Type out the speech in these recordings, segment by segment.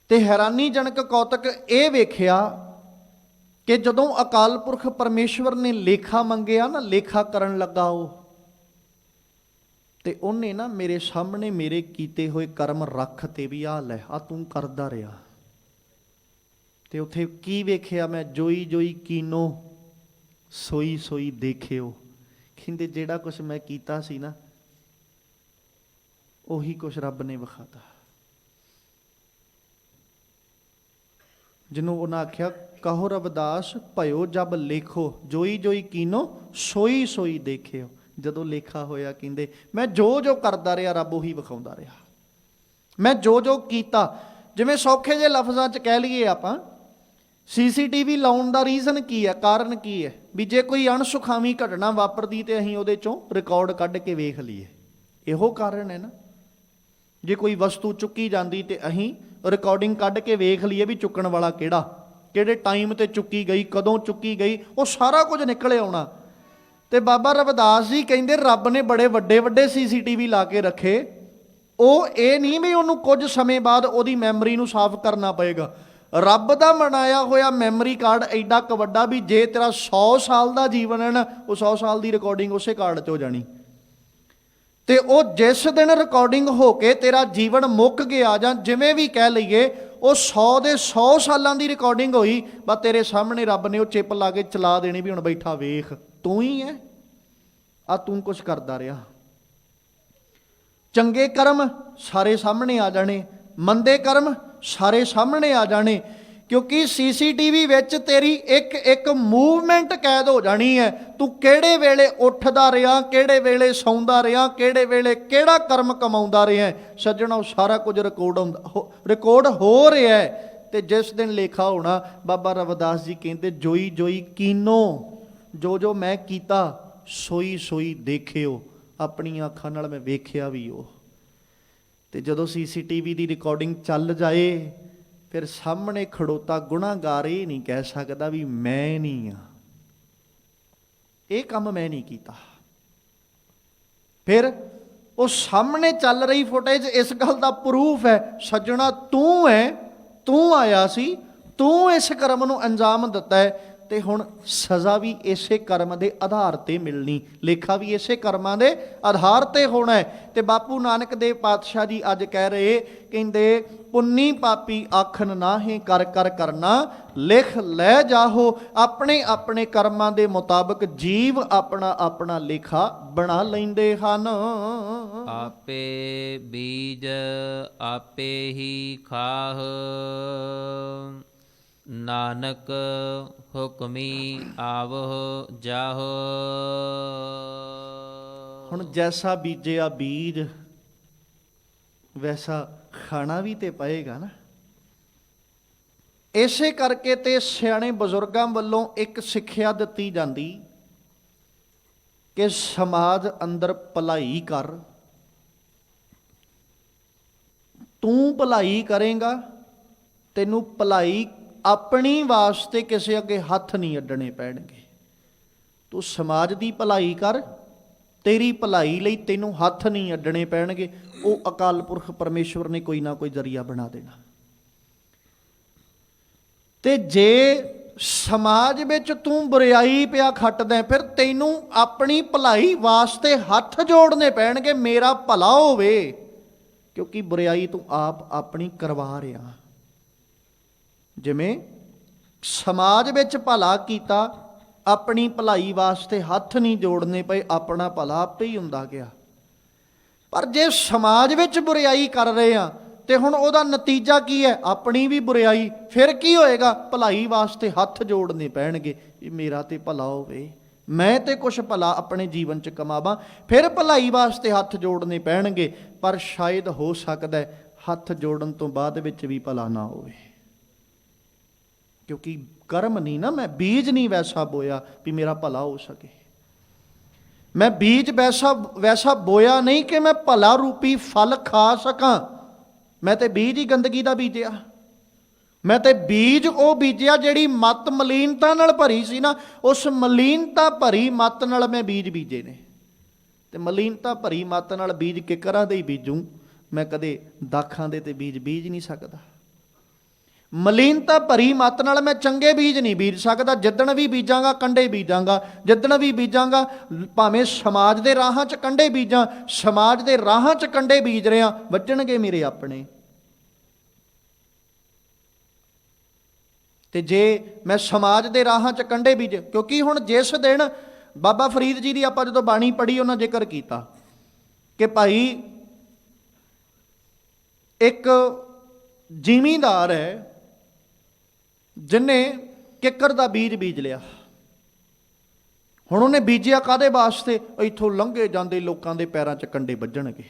ਤੇ ਹੈਰਾਨੀਜਨਕ ਕੌਤਕ ਇਹ ਵੇਖਿਆ ਕਿ ਜਦੋਂ ਅਕਾਲ ਪੁਰਖ ਪਰਮੇਸ਼ਵਰ ਨੇ ਲੇਖਾ ਮੰਗਿਆ ਨਾ, ਲੇਖਾ ਕਰਨ ਲੱਗਾ ਉਹ, ਤੇ ਉਹਨੇ ਨਾ ਮੇਰੇ ਸਾਹਮਣੇ ਮੇਰੇ ਕੀਤੇ ਹੋਏ ਕਰਮ ਰੱਖ ਤੇ ਵੀ ਆ ਲੈ, ਆ ਤੂੰ ਕਰਦਾ ਰਿਹਾ। ਤੇ ਉੱਥੇ ਕੀ ਵੇਖਿਆ ਮੈਂ? ਜੋਈ ਜੋਈ ਕੀਨੋ ਸੋਈ ਸੋਈ ਦੇਖਿਓ। ਕਹਿੰਦੇ ਜਿਹੜਾ ਕੁਛ ਮੈਂ ਕੀਤਾ ਸੀ ਨਾ, ਉਹੀ ਕੁਛ ਰੱਬ ਨੇ ਵਿਖਾਤਾ। ਜਿਹਨੂੰ ਉਹਨਾਂ ਆਖਿਆ, ਕਹੋ ਰਵਿਦਾਸ ਭਇਓ ਜਬ ਲੇਖੋ, ਜੋਈ ਜੋਈ ਕੀਨੋ ਸੋਈ ਸੋਈ ਦੇਖਿਓ। ਜਦੋਂ ਲੇਖਾ ਹੋਇਆ, ਕਹਿੰਦੇ ਮੈਂ ਜੋ ਜੋ ਕਰਦਾ ਰਿਹਾ ਰੱਬ ਉਹੀ ਵਿਖਾਉਂਦਾ ਰਿਹਾ। ਮੈਂ ਜੋ ਜੋ ਕੀਤਾ, ਜਿਵੇਂ ਸੌਖੇ ਜਿਹੇ ਲਫ਼ਜ਼ਾਂ 'ਚ ਕਹਿ ਲਈਏ ਆਪਾਂ, CCTV ਲਾਉਣ ਦਾ ਰੀਜ਼ਨ ਕੀ ਹੈ, ਕਾਰਨ ਕੀ ਹੈ? ਵੀ ਜੇ ਕੋਈ ਅਣਸੁਖਾਵੀਂ ਘਟਨਾ ਵਾਪਰਦੀ ਤੇ ਅਸੀਂ ਉਹਦੇ 'ਚੋਂ ਰਿਕਾਰਡ ਕੱਢ ਕੇ ਵੇਖ ਲਈਏ, ਇਹੋ ਕਾਰਨ ਹੈ ਨਾ। ਜੇ ਕੋਈ ਵਸਤੂ ਚੁੱਕੀ ਜਾਂਦੀ ਤੇ ਅਸੀਂ ਰਿਕਾਰਡਿੰਗ ਕੱਢ ਕੇ ਵੇਖ ਲਈਏ ਵੀ ਚੁੱਕਣ ਵਾਲਾ ਕਿਹੜਾ, ਕਿਹੜੇ ਟਾਈਮ ਤੇ ਚੁੱਕੀ ਗਈ, ਕਦੋਂ ਚੁੱਕੀ ਗਈ, ਉਹ ਸਾਰਾ ਕੁਝ ਨਿਕਲੇ ਆਉਣਾ। ਤੇ ਬਾਬਾ ਰਵਿਦਾਸ ਜੀ ਕਹਿੰਦੇ ਰੱਬ ਨੇ ਬੜੇ ਵੱਡੇ ਵੱਡੇ CCTV ਲਾ ਕੇ ਰੱਖੇ। ਉਹ ਇਹ ਨਹੀਂ ਵੀ ਉਹਨੂੰ ਕੁਝ ਸਮੇਂ ਬਾਅਦ ਉਹਦੀ ਮੈਮਰੀ ਨੂੰ ਸਾਫ਼ ਕਰਨਾ ਪਏਗਾ। ਰੱਬ ਦਾ ਬਣਾਇਆ ਹੋਇਆ ਮੈਮਰੀ ਕਾਰਡ ਐਡਾ ਕੁ ਵੱਡਾ ਵੀ ਜੇ ਤੇਰਾ 100 ਸਾਲ ਦਾ ਜੀਵਨ ਹੈ ਨਾ, ਉਹ 100 ਸਾਲ ਦੀ ਰਿਕਾਰਡਿੰਗ ਉਸੇ ਕਾਰਡ 'ਚ ਹੋ ਜਾਣੀ। ਤੇ ਉਹ ਜਿਸ ਦਿਨ ਰਿਕਾਰਡਿੰਗ ਹੋ ਕੇ ਤੇਰਾ ਜੀਵਨ ਮੁੱਕ ਗਿਆ, ਜਾਂ ਜਿਵੇਂ ਵੀ ਕਹਿ ਲਈਏ, ਉਹ 100 ਦੇ 100 ਸਾਲਾਂ ਦੀ ਰਿਕਾਰਡਿੰਗ ਹੋਈ, ਬਸ ਤੇਰੇ ਸਾਹਮਣੇ ਰੱਬ ਨੇ ਉਹ ਚਿੱਪ ਲਾ ਕੇ ਚਲਾ ਦੇਣੀ ਵੀ ਹੁਣ ਬੈਠਾ ਵੇਖ, ਤੂੰ ਹੀ ਹੈ, ਆ ਤੂੰ ਕੁਛ ਕਰਦਾ ਰਿਹਾ। ਚੰਗੇ ਕਰਮ ਸਾਰੇ ਸਾਹਮਣੇ ਆ ਜਾਣੇ, ਮੰਦੇ ਕਰਮ ਸਾਰੇ ਸਾਹਮਣੇ ਆ ਜਾਣੇ, ਕਿਉਂਕਿ CCTV ਵਿੱਚ ਤੇਰੀ ਇੱਕ ਇੱਕ ਮੂਵਮੈਂਟ ਕੈਦ ਹੋ ਜਾਣੀ ਹੈ। ਤੂੰ ਕਿਹੜੇ ਵੇਲੇ ਉੱਠਦਾ ਰਿਹਾ, ਕਿਹੜੇ ਵੇਲੇ ਸੌਂਦਾ ਰਿਹਾ, ਕਿਹੜੇ ਵੇਲੇ ਕਿਹੜਾ ਕਰਮ ਕਮਾਉਂਦਾ ਰਿਹਾ, ਸੱਜਣਾ ਉਹ ਸਾਰਾ ਕੁਝ ਰਿਕਾਰਡ ਹੋ ਰਿਹਾ ਹੈ। ਤੇ ਜਿਸ ਦਿਨ ਲੇਖਾ ਹੋਣਾ, ਬਾਬਾ ਰਵਿਦਾਸ ਜੀ ਕਹਿੰਦੇ ਜੋਈ ਜੋਈ ਕੀਨੋ, ਜੋ ਜੋ ਮੈਂ ਕੀਤਾ ਸੋਈ ਸੋਈ ਦੇਖਿਓ। ਆਪਣੀਆਂ ਅੱਖਾਂ ਨਾਲ ਮੈਂ ਵੇਖਿਆ ਵੀ ਉਹ। ਤੇ ਜਦੋਂ CCTV ਦੀ ਰਿਕਾਰਡਿੰਗ ਚੱਲ ਜਾਏ, ਫਿਰ ਸਾਹਮਣੇ ਖੜੋਤਾ ਗੁਨਾਹਗਾਰ ਇਹ ਨਹੀਂ ਕਹਿ ਸਕਦਾ ਵੀ ਮੈਂ ਨਹੀਂ ਆ, ਇਹ ਕੰਮ ਮੈਂ ਨਹੀਂ ਕੀਤਾ। ਫਿਰ ਉਹ ਸਾਹਮਣੇ ਚੱਲ ਰਹੀ ਫੁਟੇਜ ਇਸ ਗੱਲ ਦਾ ਪ੍ਰੂਫ ਹੈ, ਸੱਜਣਾ ਤੂੰ ਹੈ, ਤੂੰ ਆਇਆ ਸੀ, ਤੂੰ ਇਸ ਕਰਮ ਨੂੰ ਅੰਜਾਮ ਦਿੱਤਾ ਹੈ, ਤੇ ਹੁਣ ਸਜ਼ਾ ਵੀ ਇਸੇ ਕਰਮ ਦੇ ਆਧਾਰ ਤੇ ਮਿਲਣੀ, ਲੇਖਾ ਵੀ ਇਸੇ ਕਰਮਾਂ ਦੇ ਆਧਾਰ ਤੇ ਹੋਣਾ ਹੈ। ਤੇ ਬਾਪੂ ਨਾਨਕ ਦੇਵ ਪਾਤਸ਼ਾਹ ਜੀ ਅੱਜ ਕਹਿ ਰਹੇ, ਕਹਿੰਦੇ ਪੁੰਨੀ ਪਾਪੀ ਆਖਣ ਨਾਹੀਂ ਕਰ ਕਰ ਕਰਨਾ, ਲਿਖ ਲੈ ਜਾਹੋ। ਆਪਣੇ ਆਪਣੇ ਕਰਮਾਂ ਦੇ ਮੁਤਾਬਕ ਜੀਵ ਆਪਣਾ ਆਪਣਾ ਲੇਖਾ ਬਣਾ ਲੈਂਦੇ ਹਨ। ਆਪੇ ਬੀਜ ਆਪੇ ਹੀ ਖਾਹ, ਨਾਨਕ ਹੁਕਮੀ ਆਵਹੁ ਜਾਹੋ। ਹੁਣ ਜੈਸਾ ਬੀਜਿਆ ਬੀਜ, ਵੈਸਾ ਖਾਣਾ ਵੀ ਤੇ ਪਏਗਾ ਨਾ। ਇਸੇ ਕਰਕੇ ਤੇ ਸਿਆਣੇ ਬਜ਼ੁਰਗਾਂ ਵੱਲੋਂ ਇੱਕ ਸਿੱਖਿਆ ਦਿੱਤੀ ਜਾਂਦੀ ਕਿ ਸਮਾਜ ਅੰਦਰ ਭਲਾਈ ਕਰ। ਤੂੰ ਭਲਾਈ ਕਰੇਗਾ, ਤੈਨੂੰ ਭਲਾਈ ਆਪਣੀ ਵਾਸਤੇ ਕਿਸੇ ਅੱਗੇ ਹੱਥ ਨਹੀਂ ਅੱਡਣੇ ਪੈਣਗੇ। ਤੂੰ ਸਮਾਜ ਦੀ ਭਲਾਈ ਕਰ, ਤੇਰੀ ਭਲਾਈ ਲਈ ਤੈਨੂੰ ਹੱਥ ਨਹੀਂ ਅੱਡਣੇ ਪੈਣਗੇ। ਉਹ ਅਕਾਲ ਪੁਰਖ ਪਰਮੇਸ਼ਵਰ ਨੇ ਕੋਈ ਨਾ ਕੋਈ ਜ਼ਰੀਆ ਬਣਾ ਦੇਣਾ। ਤੇ ਜੇ ਸਮਾਜ ਵਿੱਚ ਤੂੰ ਬੁਰਾਈ ਪਿਆ ਖੱਟਦਾ, ਫਿਰ ਤੈਨੂੰ ਆਪਣੀ ਭਲਾਈ ਵਾਸਤੇ ਹੱਥ ਜੋੜਨੇ ਪੈਣਗੇ, ਮੇਰਾ ਭਲਾ ਹੋਵੇ, ਕਿਉਂਕਿ ਬੁਰਾਈ ਤੂੰ ਆਪ ਆਪਣੀ ਕਰਵਾ ਰਿਹਾ। ਜਿਵੇਂ ਸਮਾਜ ਵਿੱਚ ਭਲਾ ਕੀਤਾ, ਆਪਣੀ ਭਲਾਈ ਵਾਸਤੇ ਹੱਥ ਨਹੀਂ ਜੋੜਨੇ ਪਏ, ਆਪਣਾ ਭਲਾ ਆਪੇ ਹੀ ਹੁੰਦਾ ਗਿਆ। ਪਰ ਜੇ ਸਮਾਜ ਵਿੱਚ ਬੁਰਾਈ ਕਰ ਰਹੇ ਆ, ਤੇ ਹੁਣ ਉਹਦਾ ਨਤੀਜਾ ਕੀ ਹੈ? ਆਪਣੀ ਵੀ ਬੁਰਾਈ। ਫਿਰ ਕੀ ਹੋਏਗਾ? ਭਲਾਈ ਵਾਸਤੇ ਹੱਥ ਜੋੜਨੇ ਪੈਣਗੇ ਵੀ ਮੇਰਾ ਤੇ ਭਲਾ ਹੋਵੇ, ਮੈਂ ਤੇ ਕੁਛ ਭਲਾ ਆਪਣੇ ਜੀਵਨ 'ਚ ਕਮਾਵਾਂ। ਫਿਰ ਭਲਾਈ ਵਾਸਤੇ ਹੱਥ ਜੋੜਨੇ ਪੈਣਗੇ। ਪਰ ਸ਼ਾਇਦ ਹੋ ਸਕਦਾ ਹੱਥ ਜੋੜਨ ਤੋਂ ਬਾਅਦ ਵਿੱਚ ਵੀ ਭਲਾ ਨਾ ਹੋਵੇ, ਕਿਉਂਕਿ ਕਰਮ ਨਹੀਂ ਨਾ, ਮੈਂ ਬੀਜ ਨਹੀਂ ਵੈਸਾ ਬੋਇਆ ਵੀ ਮੇਰਾ ਭਲਾ ਹੋ ਸਕੇ। ਮੈਂ ਬੀਜ ਵੈਸਾ ਬੋਇਆ ਨਹੀਂ ਕਿ ਮੈਂ ਭਲਾ ਰੂਪੀ ਫਲ ਖਾ ਸਕਾਂ। ਮੈਂ ਤੇ ਬੀਜ ਹੀ ਗੰਦਗੀ ਦਾ ਬੀਜਿਆ। ਮੈਂ ਤੇ ਬੀਜ ਉਹ ਬੀਜਿਆ ਜਿਹੜੀ ਮੱਤ ਮਲੀਨਤਾ ਨਾਲ ਭਰੀ ਸੀ ਨਾ, ਉਸ ਮਲੀਨਤਾ ਭਰੀ ਮੱਤ ਨਾਲ ਮੈਂ ਬੀਜ ਬੀਜੇ ਨੇ। ਤੇ ਮਲੀਨਤਾ ਭਰੀ ਮੱਤ ਨਾਲ ਬੀਜ ਕਿਕਰਾਂ ਦੇ ਹੀ ਬੀਜੂ, ਮੈਂ ਕਦੇ ਦਾਖਾਂ ਦੇ ਤੇ ਬੀਜ ਬੀਜ ਨਹੀਂ ਸਕਦਾ। ਮਲੀਨਤਾ ਭਰੀ ਮੱਤ ਨਾਲ ਮੈਂ ਚੰਗੇ ਬੀਜ ਨਹੀਂ ਬੀਜ ਸਕਦਾ। ਜਿੱਦਣ ਵੀ ਬੀਜਾਂਗਾ ਕੰਡੇ ਬੀਜਾਂਗਾ, ਜਿੱਦਣ ਵੀ ਬੀਜਾਂਗਾ, ਭਾਵੇਂ ਸਮਾਜ ਦੇ ਰਾਹਾਂ 'ਚ ਕੰਡੇ ਬੀਜਾਂ, ਸਮਾਜ ਦੇ ਰਾਹਾਂ 'ਚ ਕੰਡੇ ਬੀਜ ਰਿਆਂ, ਵੱਜਣਗੇ ਮੇਰੇ ਆਪਣੇ। ਤੇ ਜੇ ਮੈਂ ਸਮਾਜ ਦੇ ਰਾਹਾਂ 'ਚ ਕੰਡੇ ਬੀਜ, ਕਿਉਂਕਿ ਹੁਣ ਜਿਸ ਦਿਨ ਬਾਬਾ ਫਰੀਦ ਜੀ ਦੀ ਆਪਾਂ ਜਦੋਂ ਬਾਣੀ ਪੜ੍ਹੀ, ਉਹਨਾਂ ਜ਼ਿਕਰ ਕੀਤਾ ਕਿ ਭਾਈ ਇੱਕ ਜ਼ਿਮੀਂਦਾਰ ਹੈ ਜਿਹਨੇ ਕਿੱਕਰ ਦਾ ਬੀਜ ਬੀਜ ਲਿਆ। ਹੁਣ ਉਹਨੇ ਬੀਜਿਆ ਕਾਹਦੇ ਵਾਸਤੇ? ਇੱਥੋਂ ਲੰਘੇ ਜਾਂਦੇ ਲੋਕਾਂ ਦੇ ਪੈਰਾਂ 'ਚ ਕੰਡੇ ਵੱਜਣਗੇ,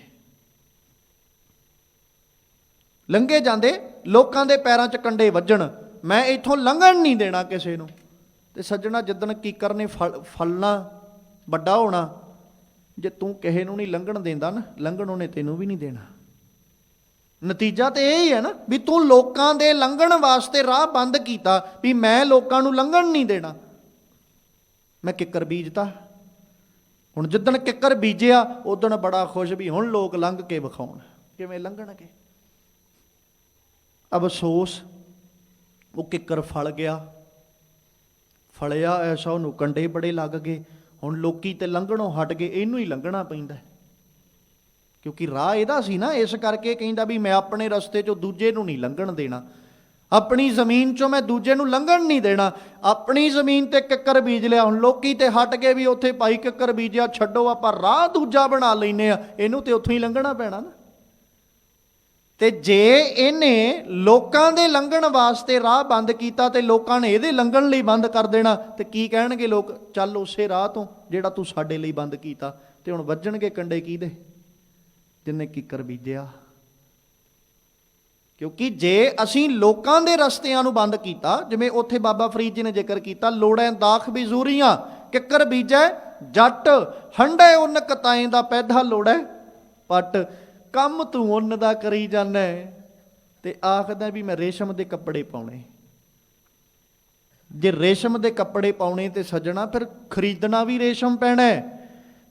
ਲੰਘੇ ਜਾਂਦੇ ਲੋਕਾਂ ਦੇ ਪੈਰਾਂ 'ਚ ਕੰਡੇ ਵੱਜਣ, ਮੈਂ ਇੱਥੋਂ ਲੰਘਣ ਨਹੀਂ ਦੇਣਾ ਕਿਸੇ ਨੂੰ। ਤੇ ਸੱਜਣਾ, ਜਿੱਦਣ ਕਿੱਕਰ ਨੇ ਫਲਣਾ ਵੱਡਾ ਹੋਣਾ, ਜੇ ਤੂੰ ਕਿਸੇ ਨੂੰ ਨਹੀਂ ਲੰਘਣ ਦਿੰਦਾ ਨਾ, ਲੰਘਣ ਉਹਨੇ ਤੈਨੂੰ ਵੀ ਨਹੀਂ ਦੇਣਾ। ਨਤੀਜਾ ਤੇ ਇਹ ਹੀ ਹੈ ਨਾ ਵੀ ਤੂੰ ਲੋਕਾਂ ਦੇ ਲੰਘਣ ਵਾਸਤੇ ਰਾਹ ਬੰਦ ਕੀਤਾ, ਵੀ ਮੈਂ ਲੋਕਾਂ ਨੂੰ ਲੰਘਣ ਨਹੀਂ ਦੇਣਾ, ਮੈਂ ਕਿੱਕਰ ਬੀਜਤਾ। ਹੁਣ ਜਿੱਦਣ ਕਿੱਕਰ ਬੀਜਿਆ ਉਦਣ ਬੜਾ ਖੁਸ਼ ਵੀ ਹੁਣ ਲੋਕ ਲੰਘ ਕੇ ਵਿਖਾਉਣ, ਕਿਵੇਂ ਲੰਘਣਗੇ। ਅਫਸੋਸ, ਉਹ ਕਿੱਕਰ ਫਲ ਗਿਆ, ਫਲਿਆ ਐਸਾ ਉਹਨੂੰ ਕੰਡੇ ਬੜੇ ਲੱਗ ਗਏ। ਹੁਣ ਲੋਕੀ ਤੇ ਲੰਘਣੋਂ ਹਟ ਗਏ, ਇਹਨੂੰ ਹੀ ਲੰਘਣਾ ਪੈਂਦਾ, ਕਿਉਂਕਿ ਰਾਹ ਇਹਦਾ ਸੀ ਨਾ। ਇਸ ਕਰਕੇ ਕਹਿੰਦਾ ਵੀ ਮੈਂ ਆਪਣੇ ਰਸਤੇ 'ਚੋਂ ਦੂਜੇ ਨੂੰ ਨਹੀਂ ਲੰਘਣ ਦੇਣਾ, ਆਪਣੀ ਜ਼ਮੀਨ 'ਚੋਂ ਮੈਂ ਦੂਜੇ ਨੂੰ ਲੰਘਣ ਨਹੀਂ ਦੇਣਾ। ਆਪਣੀ ਜ਼ਮੀਨ ਤੇ ਕਿੱਕਰ ਬੀਜ ਲਿਆ, ਹੁਣ ਲੋਕੀ ਤੇ ਹਟ ਗਏ ਵੀ ਉੱਥੇ ਭਾਈ ਕਿੱਕਰ ਬੀਜਿਆ, ਛੱਡੋ ਆਪਾਂ ਰਾਹ ਦੂਜਾ ਬਣਾ ਲੈਨੇ ਆ, ਇਹਨੂੰ ਤੇ ਉੱਥੋਂ ਹੀ ਲੰਘਣਾ ਪੈਣਾ ਨਾ। ਤੇ ਜੇ ਇਹਨੇ ਲੋਕਾਂ ਦੇ ਲੰਘਣ ਵਾਸਤੇ ਰਾਹ ਬੰਦ ਕੀਤਾ ਤੇ ਲੋਕਾਂ ਨੇ ਇਹਦੇ ਲੰਘਣ ਲਈ ਬੰਦ ਕਰ ਦੇਣਾ, ਤੇ ਕੀ ਕਹਿਣਗੇ ਲੋਕ? ਚੱਲ ਉਸੇ ਰਾਹ ਤੋਂ ਜਿਹੜਾ ਤੂੰ ਸਾਡੇ ਲਈ ਬੰਦ ਕੀਤਾ। ਤੇ ਹੁਣ ਵੱਜਣਗੇ ਕੰਡੇ ਕਿਹਦੇ? ਜਿੰਨੇ ਕਿੱਕਰ ਬੀਜਿਆ। ਕਿਉਂਕਿ ਜੇ ਅਸੀਂ ਲੋਕਾਂ ਦੇ ਰਸਤਿਆਂ ਨੂੰ ਬੰਦ ਕੀਤਾ, ਜਿਵੇਂ ਉੱਥੇ ਬਾਬਾ ਫਰੀਦ ਜੀ ਨੇ ਜ਼ਿਕਰ ਕੀਤਾ, ਲੋੜੈਂ ਦਾਖ ਬੀਜ਼ੂਰੀਆਂ ਕਿੱਕਰ ਬੀਜੈ ਜੱਟ, ਹੰਡੇ ਉੱਨ ਕਤਾਏ ਦਾ ਪੈਦਾ ਲੋੜੈ ਪੱਟ। ਕੰਮ ਤੂੰ ਉੱਨ ਦਾ ਕਰੀ ਜਾਂਦਾ ਤੇ ਆਖਦਾ ਵੀ ਮੈਂ ਰੇਸ਼ਮ ਦੇ ਕੱਪੜੇ ਪਾਉਣੇ। ਜੇ ਰੇਸ਼ਮ ਦੇ ਕੱਪੜੇ ਪਾਉਣੇ ਤੇ ਸੱਜਣਾ ਫਿਰ ਖਰੀਦਣਾ ਵੀ ਰੇਸ਼ਮ ਪੈਣਾ।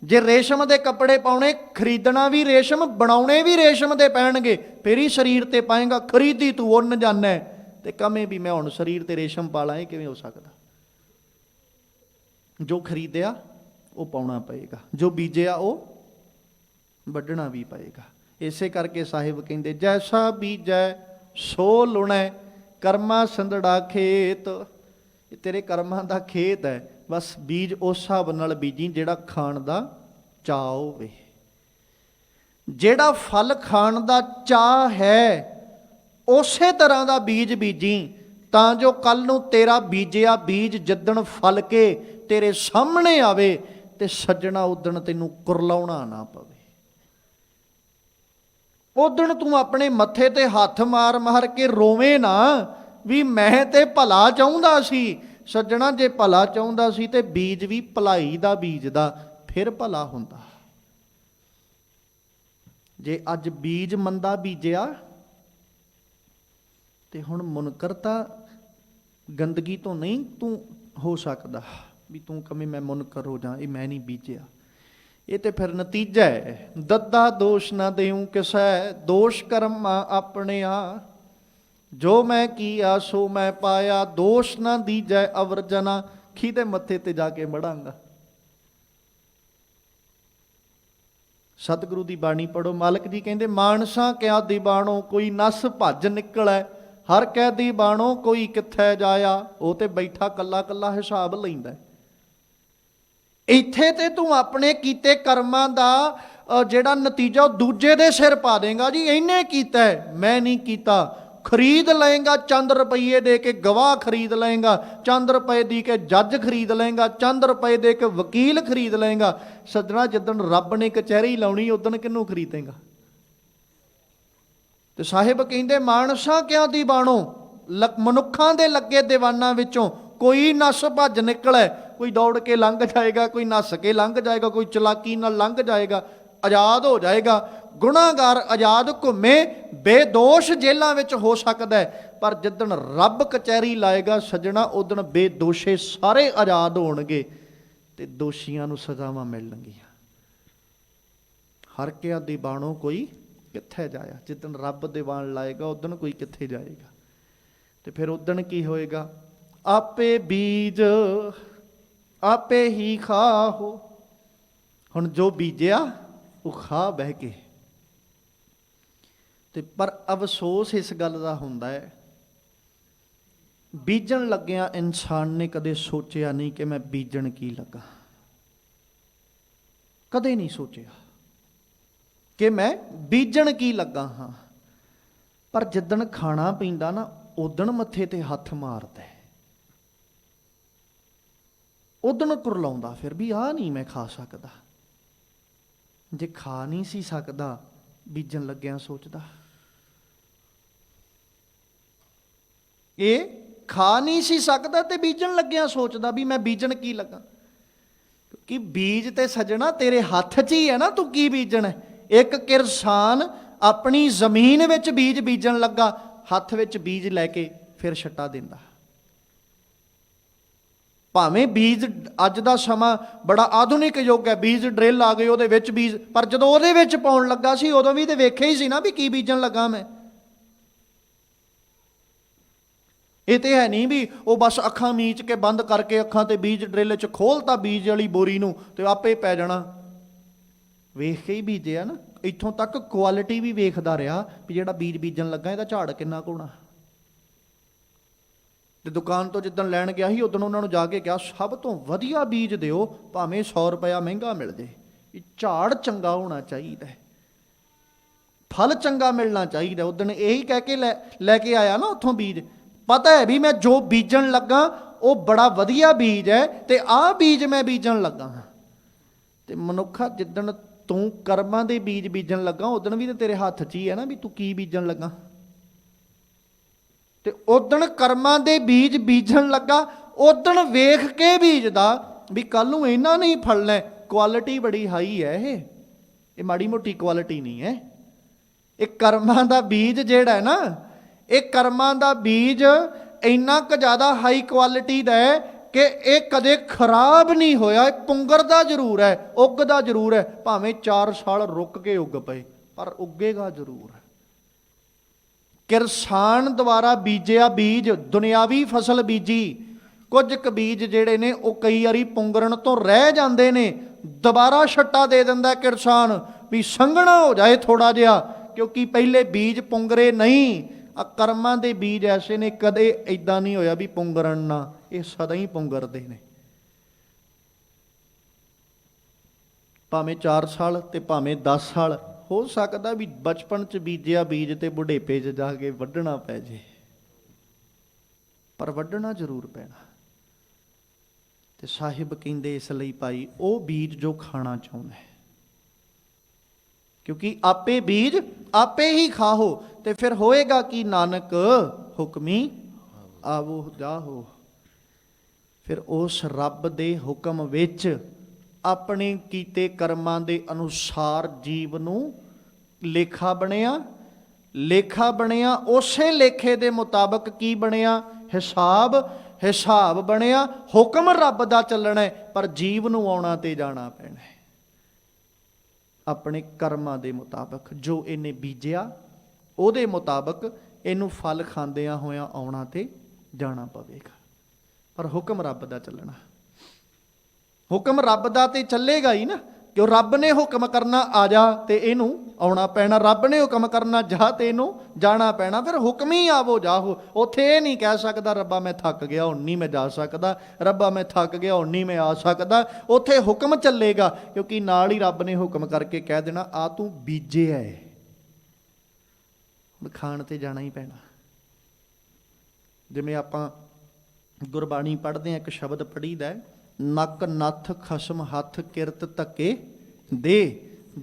ਜੇ ਰੇਸ਼ਮ ਦੇ ਕੱਪੜੇ ਪਾਉਣੇ, ਖਰੀਦਣਾ ਵੀ ਰੇਸ਼ਮ, ਬਣਾਉਣੇ ਵੀ ਰੇਸ਼ਮ ਦੇ ਪੈਣਗੇ, ਫਿਰ ਹੀ ਸਰੀਰ ਤੇ ਪਾਏਗਾ। ਖਰੀਦੀ ਤੂੰ ਉੱਨ ਜਾਣਾ ਤੇ ਕਵੇਂ ਵੀ ਮੈਂ ਹੁਣ ਸਰੀਰ ਤੇ ਰੇਸ਼ਮ ਪਾ ਲਾਂ, ਇਹ ਕਿਵੇਂ ਹੋ ਸਕਦਾ? ਜੋ ਖਰੀਦਿਆ ਉਹ ਪਾਉਣਾ ਪਏਗਾ, ਜੋ ਬੀਜਿਆ ਉਹ ਵੱਢਣਾ ਵੀ ਪਏਗਾ। ਇਸੇ ਕਰਕੇ ਸਾਹਿਬ ਕਹਿੰਦੇ ਜੈਸਾ ਬੀਜੈ ਸੋ ਲੁਣੈ, ਕਰਮਾ ਸੰਧੜਾ ਖੇਤ। ਇਹ ਤੇਰੇ ਕਰਮਾਂ ਦਾ ਖੇਤ ਹੈ, ਬਸ ਬੀਜ ਉਸ ਹਿਸਾਬ ਨਾਲ ਬੀਜੀ ਜਿਹੜਾ ਖਾਣ ਦਾ ਚਾਅ ਹੋਵੇ। ਜਿਹੜਾ ਫਲ ਖਾਣ ਦਾ ਚਾਅ ਹੈ ਉਸੇ ਤਰ੍ਹਾਂ ਦਾ ਬੀਜ ਬੀਜੀ, ਤਾਂ ਜੋ ਕੱਲ ਨੂੰ ਤੇਰਾ ਬੀਜਿਆ ਬੀਜ ਜਿੱਦਣ ਫਲ ਕੇ ਤੇਰੇ ਸਾਹਮਣੇ ਆਵੇ ਤੇ ਸੱਜਣਾ ਉਦਣ ਤੈਨੂੰ ਕੁਰਲਾਉਣਾ ਨਾ ਪਵੇ। ਉਦਣ ਤੂੰ ਆਪਣੇ ਮੱਥੇ ਤੇ ਹੱਥ ਮਾਰ ਮਾਰ ਕੇ ਰੋਵੇਂ ਨਾ ਵੀ ਮੈਂ ਤੇ ਭਲਾ ਚਾਹੁੰਦਾ ਸੀ। ਸੱਜਣਾ, ਜੇ ਭਲਾ ਚਾਹੁੰਦਾ ਸੀ ਤੇ ਬੀਜ ਵੀ ਭਲਾਈ ਦਾ ਬੀਜਦਾ, ਫਿਰ ਭਲਾ ਹੁੰਦਾ। ਜੇ ਅੱਜ ਬੀਜ ਮੰਦਾ ਬੀਜਿਆ ਤੇ ਹੁਣ ਮੁਨਕਰ ਤਾਂ ਗੰਦਗੀ ਤੋਂ ਨਹੀਂ ਤੂੰ ਹੋ ਸਕਦਾ ਵੀ ਤੂੰ ਕਵੇਂ ਮੈਂ ਮੁਨਕਰ ਹੋ ਜਾ, ਇਹ ਮੈਂ ਨਹੀਂ ਬੀਜਿਆ। ਇਹ ਤੇ ਫਿਰ ਨਤੀਜਾ ਹੈ। ਦੱਦਾ ਦੋਸ਼ ਨਾ ਦੇਉ ਕਿਸੈ, ਦੋਸ਼ ਕਰਮ ਆਪਣੇ ਆ। ਜੋ ਮੈਂ ਕੀਆ ਸੋ ਮੈਂ ਪਾਇਆ, ਦੋਸ਼ ਨਾ ਦੀਜੈ ਅਵਰਜਨਾ। ਕਿਹਦੇ ਮੱਥੇ ਤੇ ਜਾ ਕੇ ਮੜਾਂਗਾ? ਸਤਿਗੁਰੂ ਦੀ ਬਾਣੀ ਪੜੋ। ਮਾਲਕ ਜੀ ਕਹਿੰਦੇ ਮਾਨਸਾ ਕਿਆ ਦੀਵਾਣੋ, ਕੋਈ ਨਸ ਭੱਜ ਨਿਕਲੈ, ਹਰ ਕਹਿ ਦੀਵਾਣੋ ਕੋਈ ਕਿੱਥੇ ਜਾਇਆ। ਉਹ ਤੇ ਬੈਠਾ ਕੱਲਾ ਕੱਲਾ ਹਿਸਾਬ ਲੈਂਦਾ। ਇੱਥੇ ਤੇ ਤੂੰ ਆਪਣੇ ਕੀਤੇ ਕਰਮਾਂ ਦਾ ਜਿਹੜਾ ਨਤੀਜਾ ਉਹ ਦੂਜੇ ਦੇ ਸਿਰ ਪਾ ਦੇਗਾ। ਜੀ ਇਹਨੇ ਕੀਤਾ ਮੈਂ ਨਹੀਂ ਕੀਤਾ। ਖਰੀਦ ਲਏਗਾ ਚੰਦ ਰੁਪਈਏ ਦੇ ਕੇ ਗਵਾਹ ਖਰੀਦ ਲਏਗਾ, ਚੰਦ ਰੁਪਏ ਦੇ ਕੇ ਜੱਜ ਖਰੀਦ ਲਏਗਾ, ਚੰਦ ਰੁਪਏ ਦੇ ਕੇ ਵਕੀਲ ਖਰੀਦ ਲਏਗਾ। ਸੱਜਣਾ, ਜਿੱਦਣ ਰੱਬ ਨੇ ਕਚਹਿਰੀ ਲਾਉਣੀ ਉਦਣ ਕਿਹਨੂੰ ਖਰੀਦੇਗਾ? ਤੇ ਸਾਹਿਬ ਕਹਿੰਦੇ ਮਾਨਸਾ ਕਿਉਂ ਦੀਵਾਣੋ, ਮਨੁੱਖਾਂ ਦੇ ਲੱਗੇ ਦੀਵਾਨਾਂ ਵਿੱਚੋਂ ਕੋਈ ਨਸ ਭੱਜ ਨਿਕਲੇ। ਕੋਈ ਦੌੜ ਕੇ ਲੰਘ ਜਾਏਗਾ, ਕੋਈ ਨੱਸ ਕੇ ਲੰਘ ਜਾਏਗਾ, ਕੋਈ ਚਲਾਕੀ ਨਾਲ ਲੰਘ ਜਾਏਗਾ, ਆਜ਼ਾਦ ਹੋ ਜਾਏਗਾ। ਗੁਨਾਹਗਾਰ ਆਜ਼ਾਦ ਘੁੰਮੇ, ਬੇਦੋਸ਼ ਜੇਲ੍ਹਾਂ ਵਿੱਚ ਹੋ ਸਕਦਾ ਹੈ। ਪਰ ਜਿੱਦਣ ਰੱਬ ਕਚਹਿਰੀ ਲਾਏਗਾ ਸੱਜਣਾ, ਉਦਣ ਬੇਦੋਸ਼ੇ ਸਾਰੇ ਆਜ਼ਾਦ ਹੋਣਗੇ ਤੇ ਦੋਸ਼ੀਆਂ ਨੂੰ ਸਜ਼ਾਵਾਂ ਮਿਲਣਗੀਆਂ। ਹਰ ਕਿਆ ਦੀਵਾਣੋ ਕੋਈ ਕਿੱਥੇ ਜਾਇਆ। ਜਿੱਦਣ ਰੱਬ ਦੀਵਾਨ ਲਾਏਗਾ ਉਦਣ ਕੋਈ ਕਿੱਥੇ ਜਾਏਗਾ। ਤੇ ਫਿਰ ਉਦਣ ਕੀ ਹੋਏਗਾ? ਆਪੇ ਬੀਜ ਆਪੇ ਹੀ ਖਾਹੋ। ਹੁਣ ਜੋ ਬੀਜਿਆ ਉਹ ਖਾ ਬਹਿ ਕੇ। ਤੇ ਪਰ ਅਫਸੋਸ ਇਸ ਗੱਲ ਦਾ ਹੁੰਦਾ ਹੈ, ਬੀਜਣ ਲੱਗਿਆ ਇਨਸਾਨ ਨੇ ਕਦੇ ਸੋਚਿਆ ਨਹੀਂ ਕਿ ਮੈਂ ਬੀਜਣ ਕੀ ਲੱਗਾ। ਕਦੇ ਨਹੀਂ ਸੋਚਿਆ ਕਿ ਮੈਂ ਬੀਜਣ ਕੀ ਲੱਗਾ ਹਾਂ। ਪਰ ਜਿੱਦਣ ਖਾਣਾ ਪੀਂਦਾ ਨਾ, ਉਦਣ ਮੱਥੇ ਤੇ ਹੱਥ ਮਾਰਦਾ, ਉਦਣ ਕੁਰਲਾਉਂਦਾ ਫਿਰ ਵੀ ਆਹ ਨਹੀਂ ਮੈਂ ਖਾ ਸਕਦਾ। ਜੇ ਖਾ ਨਹੀਂ ਸੀ ਸਕਦਾ, ਬੀਜਣ ਲੱਗਿਆ ਸੋਚਦਾ। ਇਹ ਖਾ ਨਹੀਂ ਸੀ ਸਕਦਾ ਤੇ ਬੀਜਣ ਲੱਗਿਆ ਸੋਚਦਾ ਵੀ ਮੈਂ ਬੀਜਣ ਕੀ ਲੱਗਾ। ਕਿਉਂਕਿ ਬੀਜ ਤੇ ਸੱਜਣਾ ਤੇਰੇ ਹੱਥ 'ਚ ਹੀ ਹੈ ਨਾ, ਤੂੰ ਕੀ ਬੀਜਣਾ। ਇੱਕ ਕਿਰਸਾਨ ਆਪਣੀ ਜ਼ਮੀਨ ਵਿੱਚ ਬੀਜ ਬੀਜਣ ਲੱਗਾ, ਹੱਥ ਵਿੱਚ ਬੀਜ ਲੈ ਕੇ ਫਿਰ ਛੱਟਾ ਦਿੰਦਾ। ਭਾਵੇਂ ਬੀਜ, ਅੱਜ ਦਾ ਸਮਾਂ ਬੜਾ ਆਧੁਨਿਕ ਯੁੱਗ ਹੈ, ਬੀਜ ਡਰਿਲ ਆ ਗਏ, ਉਹਦੇ ਵਿੱਚ ਬੀਜ, ਪਰ ਜਦੋਂ ਉਹਦੇ ਵਿੱਚ ਪਾਉਣ ਲੱਗਾ ਸੀ ਉਦੋਂ ਵੀ ਤੇ ਵੇਖਿਆ ਹੀ ਸੀ ਨਾ ਵੀ ਕੀ ਬੀਜਣ ਲੱਗਾ ਮੈਂ। ਇਹ ਤੇ ਹੈ ਨਹੀਂ ਵੀ ਉਹ ਬਸ ਅੱਖਾਂ ਮੀਚ ਕੇ ਬੰਦ ਕਰਕੇ ਅੱਖਾਂ ਤੇ ਬੀਜ ਡਰਿਲ 'ਚ ਖੋਲਤਾ ਬੀਜ ਵਾਲੀ ਬੋਰੀ ਨੂੰ ਤੇ ਆਪੇ ਪੈ ਜਾਣਾ। ਵੇਖ ਕੇ ਹੀ ਬੀਜਿਆ ਨਾ। ਇੱਥੋਂ ਤੱਕ ਕੁਆਲਿਟੀ ਵੀ ਵੇਖਦਾ ਰਿਹਾ ਵੀ ਜਿਹੜਾ ਬੀਜ ਬੀਜਣ ਲੱਗਾ ਇਹਦਾ ਝਾੜ ਕਿੰਨਾ ਕੁ ਹੋਣਾ। ਤੇ ਦੁਕਾਨ ਤੋਂ ਜਿੱਦਣ ਲੈਣ ਗਿਆ ਸੀ ਉਦੋਂ ਉਹਨਾਂ ਨੂੰ ਜਾ ਕੇ ਕਿਹਾ ਸਭ ਤੋਂ ਵਧੀਆ ਬੀਜ ਦਿਓ, ਭਾਵੇਂ 100 ਰੁਪਇਆ ਮਹਿੰਗਾ ਮਿਲ ਜੇ, ਝਾੜ ਚੰਗਾ ਹੋਣਾ ਚਾਹੀਦਾ, ਫਲ ਚੰਗਾ ਮਿਲਣਾ ਚਾਹੀਦਾ। ਉਦਣ ਇਹੀ ਕਹਿ ਕੇ ਲੈ ਕੇ ਆਇਆ ਨਾ ਉੱਥੋਂ ਬੀਜ। ਪਤਾ ਹੈ ਵੀ ਮੈਂ ਜੋ ਬੀਜਣ ਲੱਗਾ ਉਹ ਬੜਾ ਵਧੀਆ ਬੀਜ ਹੈ ਤੇ ਆਹ ਬੀਜ ਮੈਂ ਬੀਜਣ ਲੱਗਾ ਹਾਂ। ਤੇ ਮਨੁੱਖਾ, ਜਿੱਦਣ ਤੂੰ ਕਰਮਾਂ ਦੇ ਬੀਜ ਬੀਜਣ ਲੱਗਾ ਉਦਣ ਵੀ ਤੇ ਤੇਰੇ ਹੱਥ 'ਚ ਹੀ ਹੈ ਨਾ ਵੀ ਤੂੰ ਕੀ ਬੀਜਣ ਲੱਗਾ। ਤੇ ਉਦਣ ਕਰਮਾਂ ਦੇ ਬੀਜ ਬੀਜਣ ਲੱਗਾ, ਉਦਣ ਵੇਖ ਕੇ ਬੀਜਦਾ ਵੀ ਕੱਲ ਨੂੰ ਇਹਨਾਂ ਨਹੀਂ ਫਲਣਾ। ਕੁਆਲਿਟੀ ਬੜੀ ਹਾਈ ਹੈ, ਇਹ ਮਾੜੀ ਮੋਟੀ ਕੁਆਲਿਟੀ ਨਹੀਂ ਹੈ। ਇਹ ਕਰਮਾਂ ਦਾ ਬੀਜ ਜਿਹੜਾ ਨਾ, ਇਹ ਕਰਮਾਂ ਦਾ ਬੀਜ ਇੰਨਾ ਕੁ ਜ਼ਿਆਦਾ ਹਾਈ ਕੁਆਲਿਟੀ ਦਾ ਹੈ ਕਿ ਇਹ ਕਦੇ ਖਰਾਬ ਨਹੀਂ ਹੋਇਆ। ਇਹ ਪੁੰਗਰਦਾ ਜ਼ਰੂਰ ਹੈ, ਉੱਗਦਾ ਜ਼ਰੂਰ ਹੈ, ਭਾਵੇਂ 4 ਸਾਲ ਰੁਕ ਕੇ ਉੱਗ ਪਏ, ਪਰ ਉੱਗੇਗਾ ਜ਼ਰੂਰ ਹੈ। ਕਿਰਸਾਨ ਦੁਆਰਾ ਬੀਜਿਆ ਬੀਜ, ਦੁਨਿਆਵੀ ਫਸਲ ਬੀਜੀ, ਕੁਝ ਕੁ ਬੀਜ ਜਿਹੜੇ ਨੇ ਉਹ ਕਈ ਵਾਰੀ ਪੁੰਗਰਨ ਤੋਂ ਰਹਿ ਜਾਂਦੇ ਨੇ, ਦੁਬਾਰਾ ਛੱਟਾ ਦੇ ਦਿੰਦਾ ਕਿਰਸਾਨ ਵੀ ਸੰਘਣਾ ਹੋ ਜਾਏ ਥੋੜਾ ਜਿਹਾ, ਕਿਉਂਕਿ ਪਹਿਲੇ ਬੀਜ ਪੁੰਗਰੇ ਨਹੀਂ। ਆ ਕਰਮਾਂ ਦੇ ਬੀਜ ਐਸੇ ਨੇ, ਕਦੇ ਇਦਾਂ ਨਹੀਂ ਹੋਇਆ ਵੀ ਪੁੰਗਰਨ ਨਾ, ਇਹ ਸਦਾ ਹੀ ਪੁੰਗਰਦੇ ਨੇ। ਭਾਵੇਂ 4 ਸਾਲ ਤੇ ਭਾਵੇਂ 10 ਸਾਲ, ਹੋ ਸਕਦਾ ਵੀ ਬਚਪਨ 'ਚ ਬੀਜਿਆ ਬੀਜ ਤੇ ਬੁਢੇਪੇ 'ਚ ਜਾ ਕੇ ਵੱਢਣਾ ਪੈ ਜੇ, ਪਰ ਵੱਢਣਾ ਜ਼ਰੂਰ ਪੈਣਾ। ਤੇ ਸਾਹਿਬ ਕਹਿੰਦੇ ਇਸ ਲਈ ਭਾਈ ਉਹ ਬੀਜ ਜੋ ਖਾਣਾ ਚਾਹੁੰਦਾ ਹੈ, ਕਿਉਂਕਿ ਆਪੇ ਬੀਜ ਆਪੇ ਹੀ ਖਾਹੋ। ਤੇ ਫਿਰ ਹੋਏਗਾ ਕਿ ਨਾਨਕ ਹੁਕਮੀ ਆਵੋ ਜਾਹੋ। ਫਿਰ ਉਸ ਰੱਬ ਦੇ ਹੁਕਮ ਵਿੱਚ ਆਪਣੇ ਕੀਤੇ ਕਰਮਾਂ ਦੇ ਅਨੁਸਾਰ ਜੀਵ ਨੂੰ ਲੇਖਾ ਬਣਿਆ। ਲੇਖਾ ਬਣਿਆ, ਉਸੇ ਲੇਖੇ ਦੇ ਮੁਤਾਬਕ ਕੀ ਬਣਿਆ? ਹਿਸਾਬ ਬਣਿਆ। ਹੁਕਮ ਰੱਬ ਦਾ ਚੱਲਣਾ ਹੈ, ਪਰ ਜੀਵ ਨੂੰ ਆਉਣਾ ਤੇ ਜਾਣਾ ਪੈਣਾ ਹੈ ਆਪਣੇ ਕਰਮਾਂ ਦੇ ਮੁਤਾਬਕ। ਜੋ ਇਹਨੇ ਬੀਜਿਆ ਉਹਦੇ ਮੁਤਾਬਕ ਇਹਨੂੰ ਫਲ ਖਾਂਦਿਆਂ ਹੋਇਆਂ ਆਉਣਾ ਤੇ ਜਾਣਾ ਪਵੇਗਾ। ਪਰ ਹੁਕਮ ਰੱਬ ਦਾ ਚੱਲਣਾ, ਹੁਕਮ ਰੱਬ ਦਾ ਤੇ ਚੱਲੇਗਾ ਹੀ ਨਾ, ਕਿਉਂ ਰੱਬ ਨੇ ਹੁਕਮ ਕਰਨਾ ਆ ਜਾ ਤੇ ਇਹਨੂੰ ਆਉਣਾ ਪੈਣਾ, ਰੱਬ ਨੇ ਹੁਕਮ ਕਰਨਾ ਜਾ ਤੇ ਇਹਨੂੰ ਜਾਣਾ ਪੈਣਾ। ਫਿਰ ਹੁਕਮ ਹੀ ਆਵੋ ਜਾਹੋ। ਉੱਥੇ ਇਹ ਨਹੀਂ ਕਹਿ ਸਕਦਾ ਰੱਬਾ ਮੈਂ ਥੱਕ ਗਿਆ ਹੁਣ ਨਹੀਂ ਮੈਂ ਜਾ ਸਕਦਾ, ਰੱਬਾ ਮੈਂ ਥੱਕ ਗਿਆ ਹੁਣ ਨਹੀਂ ਮੈਂ ਆ ਸਕਦਾ। ਉੱਥੇ ਹੁਕਮ ਚੱਲੇਗਾ, ਕਿਉਂਕਿ ਨਾਲ ਹੀ ਰੱਬ ਨੇ ਹੁਕਮ ਕਰਕੇ ਕਹਿ ਦੇਣਾ ਆ ਤੂੰ ਬੀਜਿਆ ਹੈ, ਖਾਣ ਤੇ ਜਾਣਾ ਹੀ ਪੈਣਾ। ਜਿਵੇਂ ਆਪਾਂ ਗੁਰਬਾਣੀ ਪੜ੍ਹਦੇ ਹਾਂ, ਇੱਕ ਸ਼ਬਦ ਪੜ੍ਹੀਦਾ, ਨੱਕ ਨੱਥ ਖਸਮ ਹੱਥ ਕਿਰਤ ਧੱਕੇ ਦੇ।